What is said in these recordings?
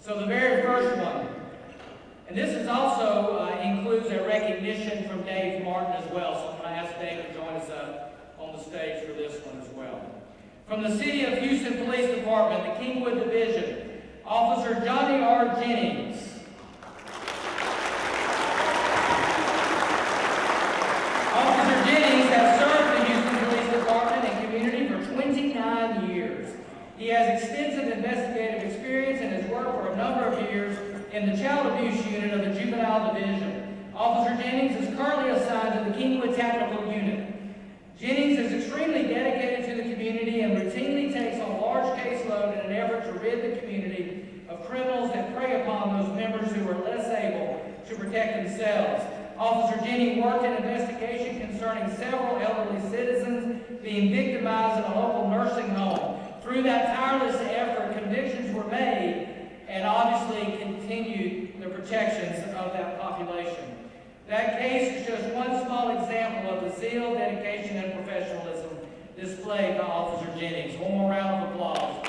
So the very first one, and this is also includes a recognition from Dave Martin as well, so I'm going to ask Dave to join us on the stage for this one as well. From the City of Houston Police Department, the Kingwood Division, Officer Johnny R. Jennings. Officer Jennings has served the Houston Police Department and community for 29 years. He has extensive investigative experience and has worked for a number of years in the Child Abuse Unit of the Juvenile Division. Officer Jennings is currently assigned to the Kingwood Tactical Unit. Jennings is extremely dedicated to the community and routinely takes on large caseload in an effort to rid the community of criminals that prey upon those members who are less able to protect themselves. Officer Jennings worked in investigation concerning several elderly citizens being victimized in a local nursing home. Through that tireless effort, convictions were made and obviously continued the protections of that population. That case is just one small example of the zeal, dedication, and professionalism displayed by Officer Jennings. One more round of applause.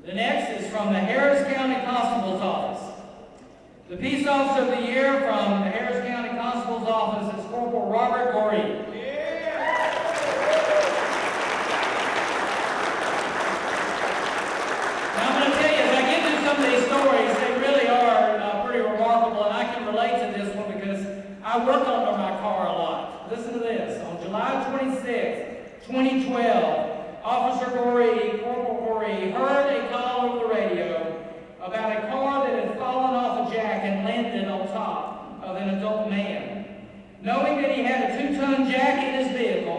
The next is from the Harris County Constable's Office. The Peace Officer of the Year from the Harris County Constable's Office is Corporal Robert Gorey. Some of these stories, they really are pretty remarkable, and I can relate to this one because I work under my car a lot. Listen to this. On July 26, 2012, Officer Gorey, Corporal Gorey, heard a call over the radio about a car that had fallen off a jack and landed on top of an adult man. Knowing that he had a 2-ton jack in his vehicle,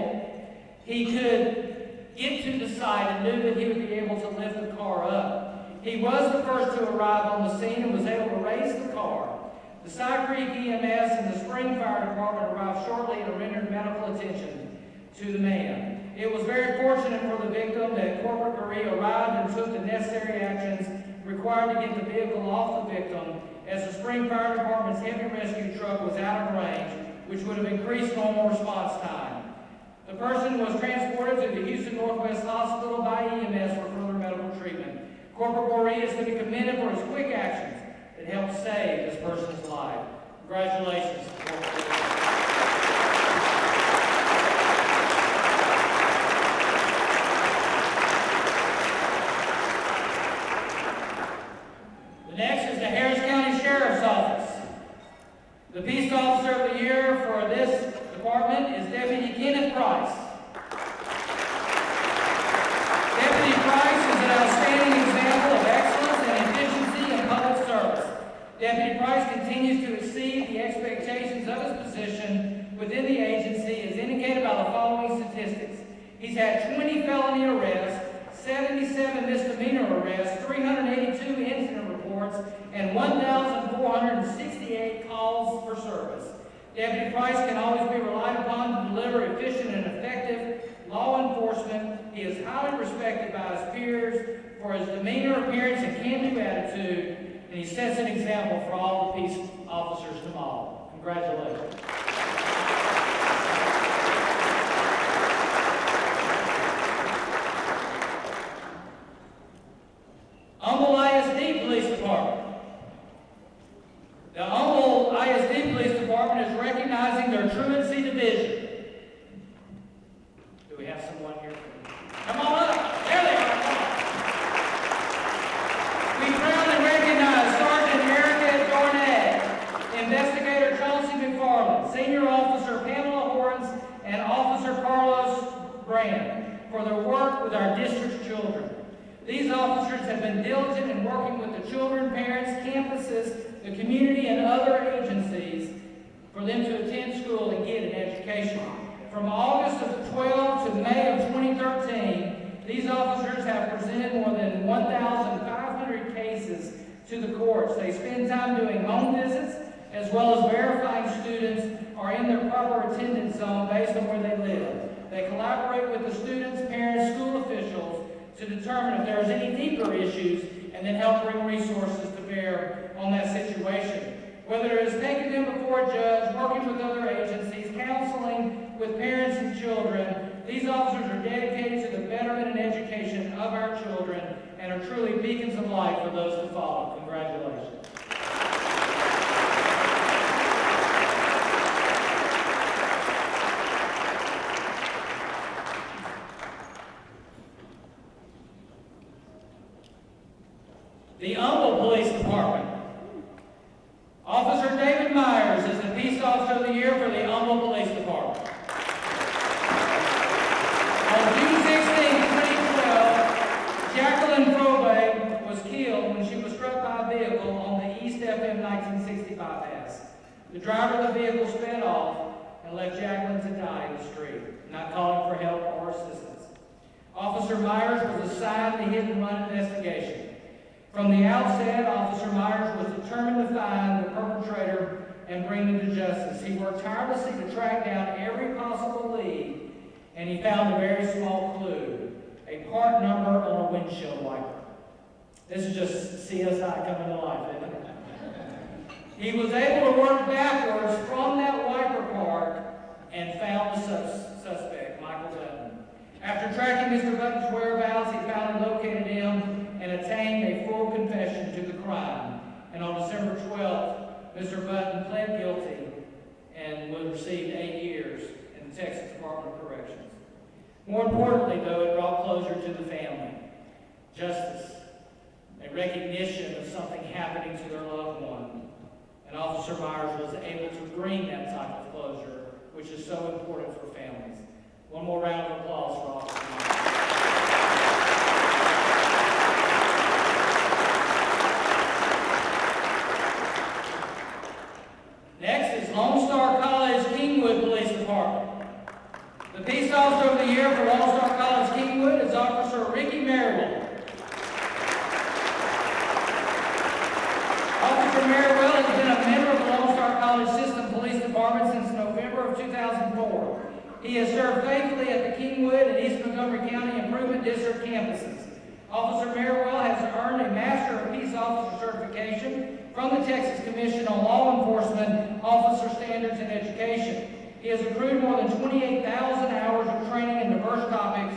he could get to the site and knew that he would be able to lift the car up. He was the first to arrive on the scene and was able to raise the car. The Cy Creek EMS and the Spring Fire Department arrived shortly and rendered medical attention to the man. It was very fortunate for the victim that Corporal Gorey arrived and took the necessary actions required to get the vehicle off the victim, as the Spring Fire Department's heavy rescue truck was out of range, which would have increased normal response time. The person was transported to the Houston Northwest Hospital by EMS for further medical treatment. Corporal Gorey is to be commended for his quick actions that helped save this person's life. Congratulations, Corporal. The next is the Harris County Sheriff's Office. The Peace Officer of the Year for this department is Deputy Kenneth Price. Deputy Price is an outstanding example of excellence and efficiency in public service. Deputy Price continues to exceed the expectations of his position within the agency, as indicated by the following statistics. He's had 20 felony arrests, 77 misdemeanor arrests, 382 incident reports, and 1,468 calls for service. Deputy Price can always be relied upon to deliver efficient and effective law enforcement. He is highly respected by his peers for his demeanor, appearance, and can-do attitude, and he sets an example for all the peace officers to model. Congratulations. Humble ISD Police Department. The Humble ISD Police Department is recognizing their truancy division. Do we have someone here? Come on up. There they are. We proudly recognize Sergeant Erica Dornay, Investigator Chauncey McFarland, Senior Officer Pamela Horns, and Officer Carlos Brand for their work with our district's children. These officers have been diligent in working with the children, parents, campuses, the community, and other agencies for them to attend school and get an education. From August of 12 to May of 2013, these officers have presented more than 1,500 cases to the courts. They spend time doing home visits as well as verifying students are in their proper attendance zone based on where they live. They collaborate with the students, parents, school officials to determine if there's any deeper issues and then help bring resources to bear on that situation. Whether it has taken them him before a judge, working with other agencies, counseling with parents and children. These officers are dedicated to the betterment and education of our children and are truly beacons of light for those to follow. Congratulations. The Humble Police Department. Officer David Myers is the Peace Officer of the Year for the Humble Police Department. On June 16, 2012, Jacqueline Frobe was killed when she was struck by a vehicle on the East FM 1960 bypass. The driver of the vehicle sped off and left Jacqueline to die in the street, not calling for help or assistance. Officer Myers was assigned the hit and run investigation. From the outset, Officer Myers was determined to find the perpetrator and bring him to justice. He worked tirelessly to track down every possible lead, and he found a very small clue, a part number on a windshield wiper. This is just CSI coming to life, isn't it? He was able to work backwards from that wiper part and found the suspect, Michael Button. After tracking Mr. Button's whereabouts, he finally located him and attained a full confession to the crime. And on December 12th, Mr. Button pled guilty and received 8 years in the Texas Department of Corrections. More importantly, though, it brought closure to the family. Justice, a recognition of something happening to their loved one. And Officer Myers was able to bring that type of closure, which is so important for families. One more round of applause for Officer Myers. Next is Lone Star College Kingwood Police Department. The Peace Officer of the Year for Lone Star College Kingwood is Officer Ricky Merriwell. Officer Merriwell has been a member of the Lone Star College System Police Department since November of 2004. He has served faithfully at the Kingwood and East Montgomery County Improvement District campuses. Officer Merriwell has earned a Master of Peace Officer certification from the Texas Commission on Law Enforcement Officer Standards and Education. He has accrued more than 28,000 hours of training in diverse topics,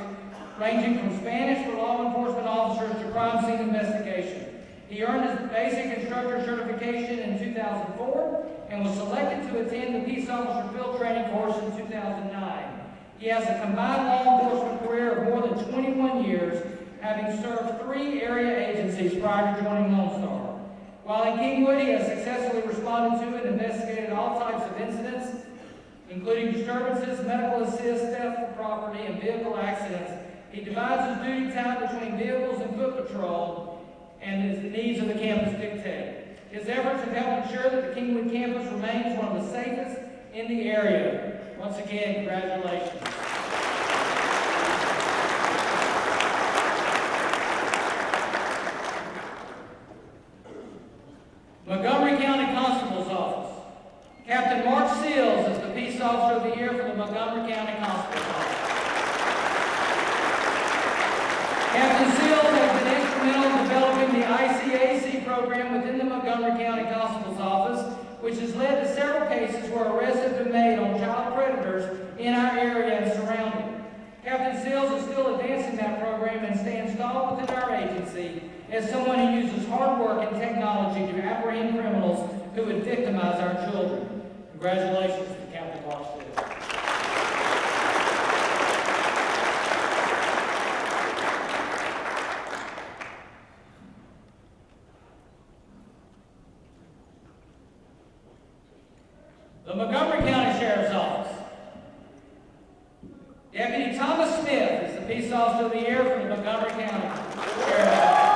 ranging from Spanish for law enforcement officers to crime scene investigation. He earned his basic instructor certification in 2004 and was selected to attend the Peace Officer Field Training course in 2009. He has a combined law enforcement career of more than 21 years, having served 3 area agencies prior to joining Lone Star. While in Kingwood, he has successfully responded to and investigated all types of incidents, including disturbances, medical assist, theft of property, and vehicle accidents. He divides his duty time between vehicles and foot patrol, and as the needs of the campus dictate. His efforts have helped ensure that the Kingwood campus remains one of the safest in the area. Once again, congratulations. Montgomery County Constable's Office. Captain Mark Seals is the Peace Officer of the Year for the Montgomery County Constable's Office. Captain Seals has been instrumental in developing the ICAC program within the Montgomery County Constable's Office, which has led to several cases where arrests have been made on child predators in our area and surrounding. Captain Seals is still advancing that program and stands tall within our agency as someone who uses hard work and technology to apprehend criminals who would victimize our children. Congratulations to Captain Mark Seals. The Montgomery County Sheriff's Office. Deputy Thomas Smith is the Peace Officer of the Year for the Montgomery County Sheriff's Office.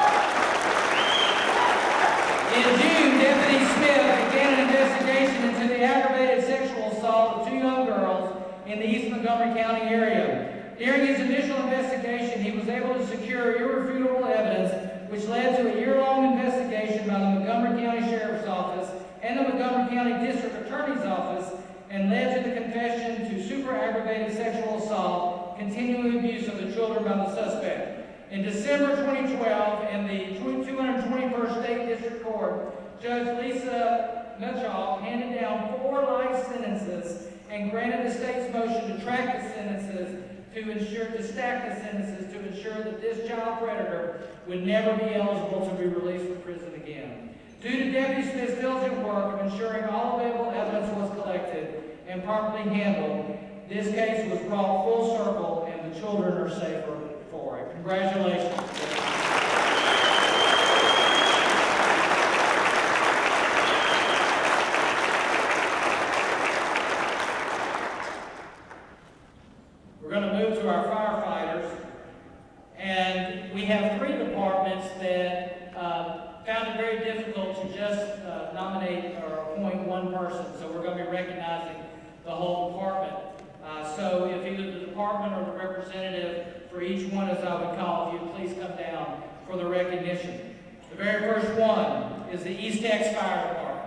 In June, Deputy Smith began an investigation into the aggravated sexual assault of 2 young girls in the East Montgomery County area. During his initial investigation, he was able to secure irrefutable evidence, which led to a year-long investigation by the Montgomery County Sheriff's Office and the Montgomery County District Attorney's Office, and led to the confession to super aggravated sexual assault, continuing abuse of the children by the suspect. In December 2012, in the 221st State District Court, Judge Lisa Nutshall handed down 4 life sentences and granted the state's motion to track the sentences to stack the sentences to ensure that this child predator would never be eligible to be released from prison again. Due to Deputy Smith's diligent work of ensuring all available evidence was collected and properly handled, this case was brought full circle and the children are safer for it. Congratulations. We're going to move to our firefighters, and we have 3 departments that found it very difficult to just nominate or appoint one person, so we're going to be recognizing the whole department. So if either the department or the representative for each one, as I would call, if you'd please come down for the recognition. The very first one is the East X Fire Department.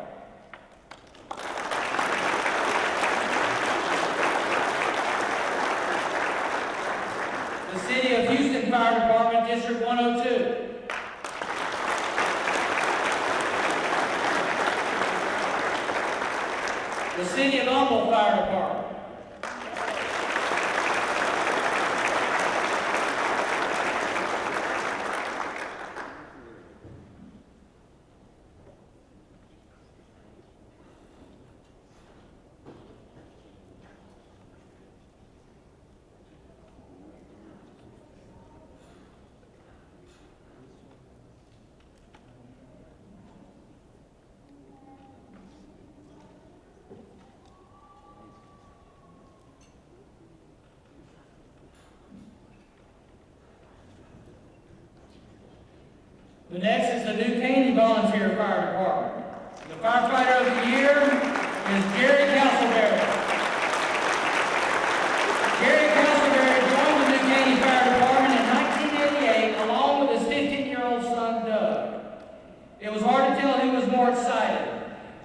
The City of Houston Fire Department, District 102. The City of Humboldt Fire Department. The next is the New Caney Volunteer Fire Department. The Firefighter of the Year is Jerry Castleberry. Jerry Castleberry joined the New Caney Fire Department in 1988 along with his 15-year-old son, Doug. It was hard to tell who was more excited.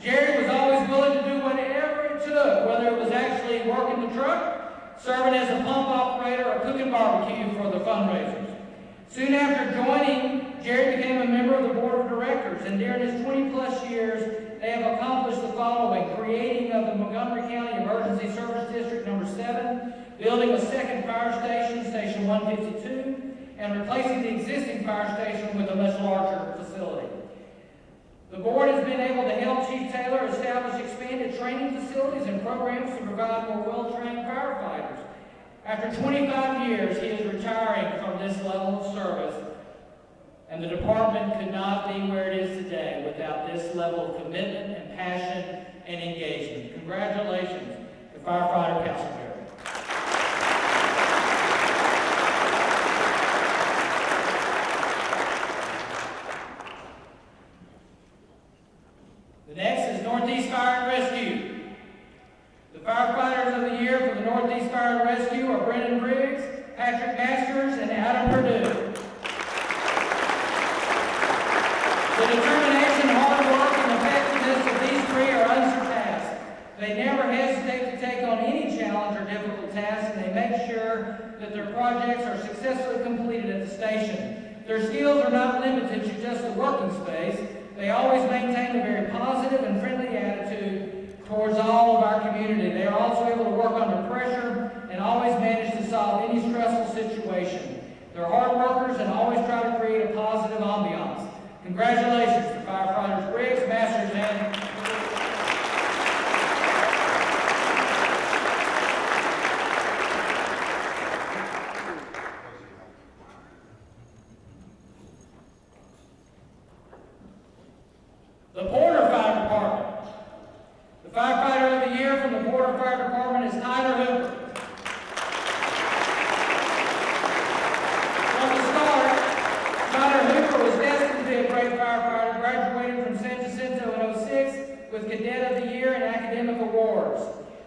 Jerry was always willing to do whatever it took, whether it was actually working the truck, serving as a pump operator, or cooking barbecue for the fundraisers. Soon after joining, Jerry became a member of the board of directors, and during his 20-plus years, they have accomplished the following: creating of the Montgomery County Emergency Service District number 7, building a second fire station, Station 152, and replacing the existing fire station with a much larger facility. The board has been able to help Chief Taylor establish expanded training facilities and programs to provide more well-trained firefighters. After 25 years, he is retiring from this level of service, and the department could not be where it is today without this level of commitment and passion and engagement. Congratulations to Firefighter Castleberry. The next is Northeast Fire and Rescue. The firefighters of the year for the Northeast Fire and Rescue are Brendan Briggs, Patrick Masters, and Adam Perdue. The determination, hard work, and effectiveness of these 3 are unsurpassed. They never hesitate to take on any challenge or difficult task, and they make sure that their projects are successfully completed at the station. Their skills are not limited to just the working space. They always maintain a very positive and friendly attitude towards all of our community. They are also able to work under pressure and always manage to solve any stressful situation. They're hard workers and always try to create a positive ambiance. Congratulations to Firefighters Briggs, Masters, and the Porter Fire Department. The Firefighter of the Year from the Porter Fire Department is Tyler Hooper. From the start, Tyler Hooper was destined to be a great firefighter, graduated from San Jacinto in 2006 with Cadet of the Year and academic awards.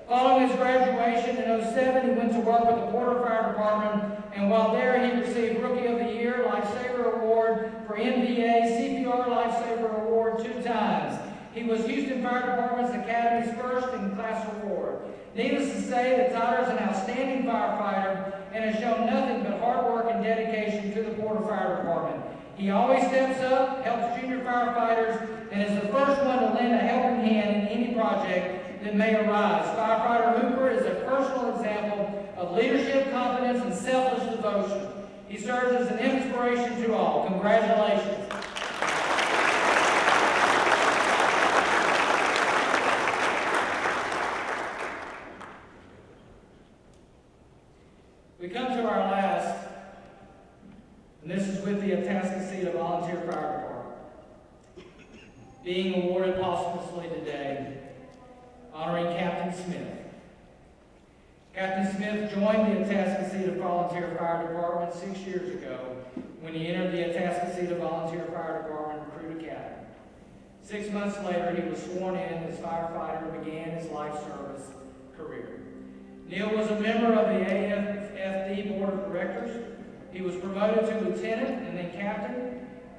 Following his graduation in 2007, he went to work with the Porter Fire Department, and while there, he received Rookie of the Year, Lifesaver Award for MVA, CPR Lifesaver Award 2 times. He was Houston Fire Department's Academy's first in class award. Needless to say that Tyler is an outstanding firefighter and has shown nothing but hard work and dedication to the Porter Fire Department. He always steps up, helps junior firefighters, and and is the first one to lend a helping hand in any project that may arise. Firefighter Hooper is a personal example of leadership, confidence, and selfless devotion. He serves as an inspiration to all. Congratulations. We come to our last, and this is with the Atascocita Volunteer Fire Department, being awarded posthumously today, honoring Captain Smith. Captain Smith joined the Atascocita Volunteer Fire Department 6 years ago when he entered the Atascocita Volunteer Fire Department Recruit Academy. 6 months later, he was sworn in as firefighter and began his life service career. Neil was a member of the AFFD Board of Directors. He was promoted to lieutenant and then captain.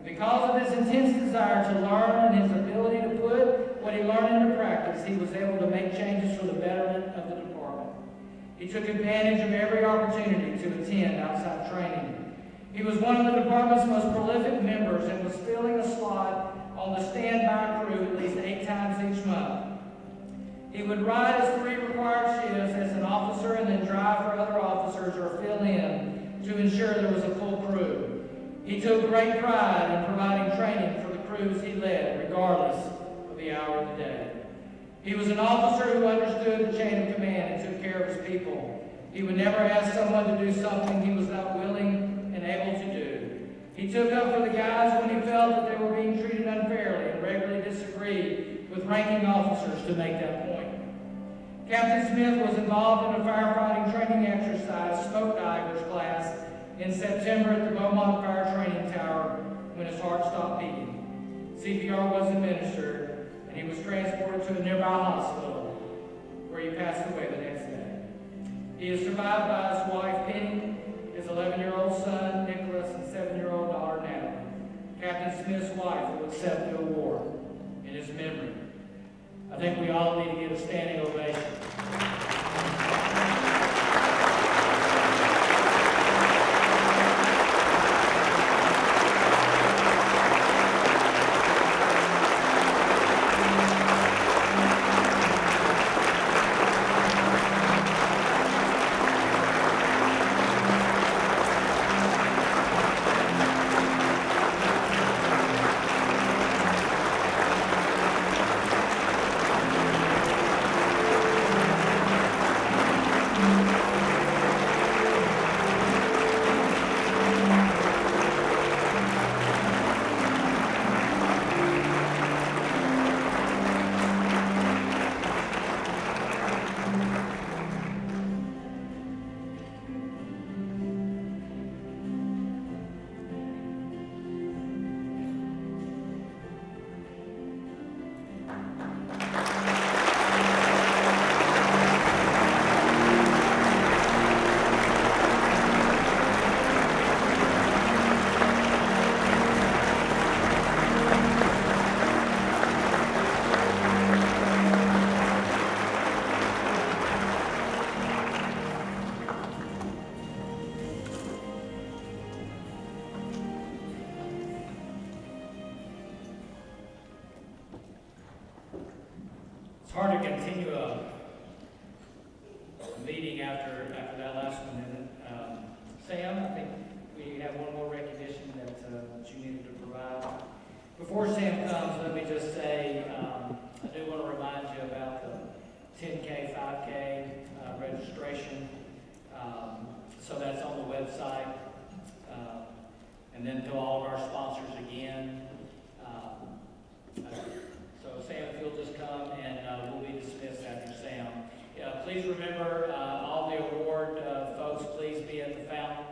Because of his intense desire to learn and his ability to put what he learned into practice, he was able to make changes for the betterment of the department. He took advantage of every opportunity to attend outside training. He was one of the department's most prolific members and was filling a slot on the standby crew at least 8 times each month. He would ride his 3 required shifts as an officer and then drive for other officers or fill in to ensure there was a full crew. He took great pride in providing training for the crews he led, regardless of the hour of the day. He was an officer who understood the chain of command and took care of his people. He would never ask someone to do something he was not willing and able to do. He took up for the guys when he felt that they were being treated unfairly and regularly disagreed with ranking officers to make that point. Captain Smith was involved in a firefighting training exercise, smoke divers class, in September at the Beaumont Fire Training Tower when his heart stopped beating. CPR was administered, and he was transported to a nearby hospital where he passed away the next day. He is survived by his wife, Penny, his 11-year-old son, Nicholas, and 7-year-old daughter, Natalie. Captain Smith's wife will accept the award in his memory. I think we all need to give a standing ovation. It's hard to continue a meeting after that last one, isn't it? Sam, I think we have one more recognition that you needed to provide. Before Sam comes, let me just say I do want to remind you about the 10K, 5K registration. So that's on the website. And then to all of our sponsors again. So Sam, if you'll just come and we'll be dismissed after Sam. Please remember all the award folks, please be at the fountain.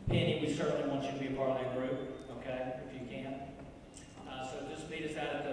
Penny, we certainly want you to be a part of that group, okay, if you can. So just meet us out at the